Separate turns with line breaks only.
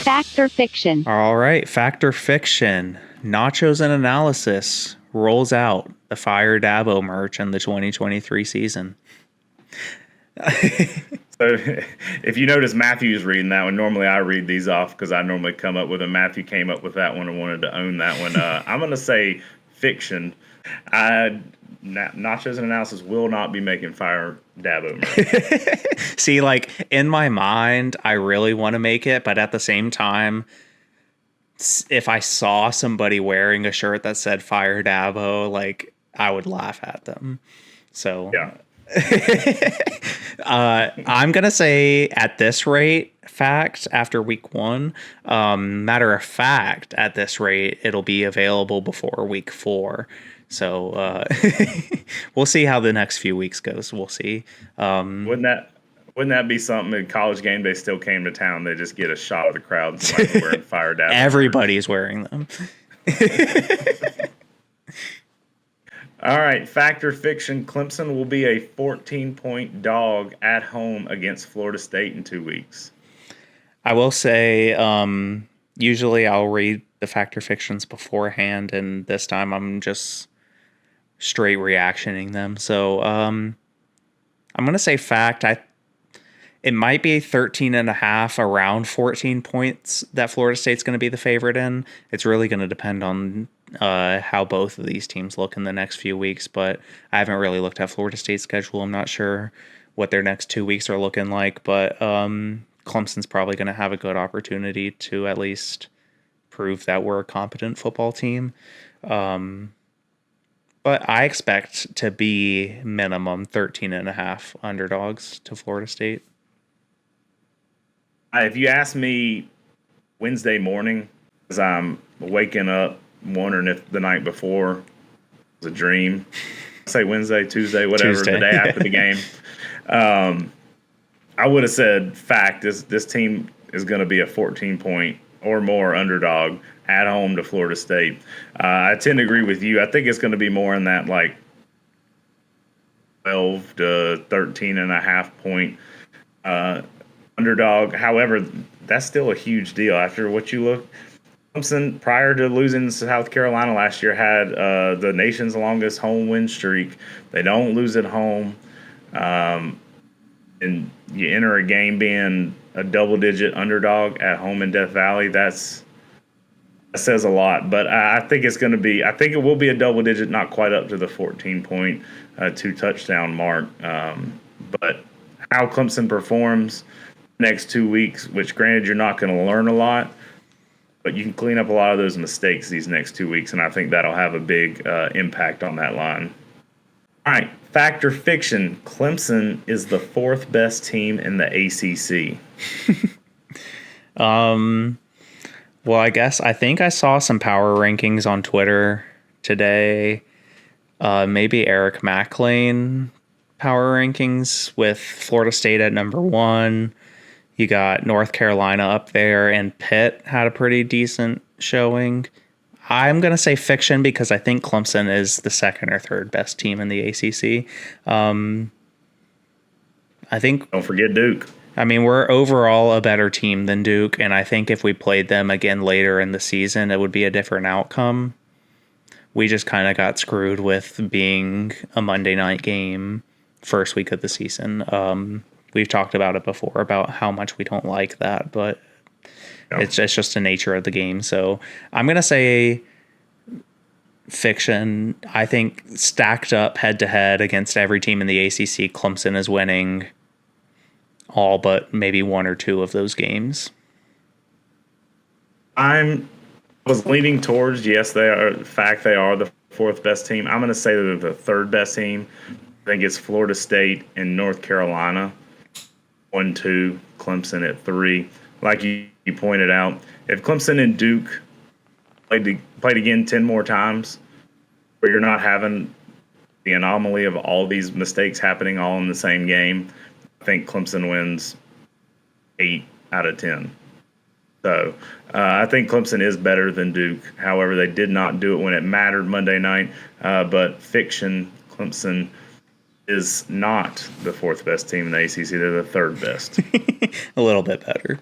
Fact or fiction?
All right, fact or fiction. Nachos and Analysis rolls out the Fire Dabo merch in the 2023 season.
So if you notice Matthew's reading that one, normally I read these off because I normally come up with them. Matthew came up with that one and wanted to own that one. I'm going to say fiction. Nachos and Analysis will not be making Fire Dabo merch.
See, like, in my mind, I really want to make it, but at the same time, if I saw somebody wearing a shirt that said Fire Dabo, like, I would laugh at them. So
Yeah.
I'm gonna say at this rate, fact, after week 1. Matter of fact, at this rate, it'll be available before week 4. So we'll see how the next few weeks goes. We'll see.
Wouldn't that be something? In College Game Day still came to town. They just get a shot of the crowd somebody wearing Fire Dabo.
Everybody's wearing them.
All right, fact or fiction, Clemson will be a 14-point dog at home against Florida State in 2 weeks.
I will say, usually I'll read the fact or fictions beforehand, and this time I'm just straight reactioning them. So I'm going to say fact. It might be 13.5, around 14 points that Florida State's going to be the favorite in. It's really going to depend on how both of these teams look in the next few weeks, but I haven't really looked at Florida State's schedule. I'm not sure what their next 2 weeks are looking like, but Clemson's probably going to have a good opportunity to at least prove that we're a competent football team. But I expect to be minimum 13.5 underdogs to Florida State.
If you ask me Wednesday morning, as I'm waking up wondering if the night before was a dream, say Wednesday, Tuesday, whatever, the day after the game, I would have said fact. This team is going to be a 14-point or more underdog at home to Florida State. I tend to agree with you. I think it's going to be more in that like 12 to 13.5 point underdog. However, that's still a huge deal after what you look. Clemson, prior to losing to South Carolina last year, had the nation's longest home win streak. They don't lose at home. And you enter a game being a double-digit underdog at home in Death Valley. That says a lot. But I think it's going to be. I think it will be a double-digit, not quite up to the 14-point, 2-touchdown mark. But how Clemson performs next 2 weeks, which granted you're not going to learn a lot, but you can clean up a lot of those mistakes these next 2 weeks, and I think that'll have a big impact on that line. All right, fact or fiction, Clemson is the 4th best team in the ACC.
Well, I think I saw some power rankings on Twitter today. Maybe Eric McLean power rankings with Florida State at number 1. You got North Carolina up there, and Pitt had a pretty decent showing. I'm going to say fiction because I think Clemson is the 2nd or 3rd best team in the ACC. I think.
Don't forget Duke.
I mean, we're overall a better team than Duke, and I think if we played them again later in the season, it would be a different outcome. We just kind of got screwed with being a Monday night game first week of the season. We've talked about it before about how much we don't like that, but it's just the nature of the game. So I'm going to say fiction. I think stacked up head to head against every team in the ACC, Clemson is winning all but maybe 1 or 2 of those games.
I was leaning towards, yes, they are. In fact, they are the 4th best team. I'm going to say they're the 3rd best team. I think it's Florida State and North Carolina. 1, 2, Clemson at 3. Like you pointed out, if Clemson and Duke played again 10 more times, where you're not having the anomaly of all these mistakes happening all in the same game, I think Clemson wins 8 out of 10. So I think Clemson is better than Duke. However, they did not do it when it mattered Monday night. But fiction, Clemson is not the 4th best team in the ACC. They're the 3rd best.
A little bit better.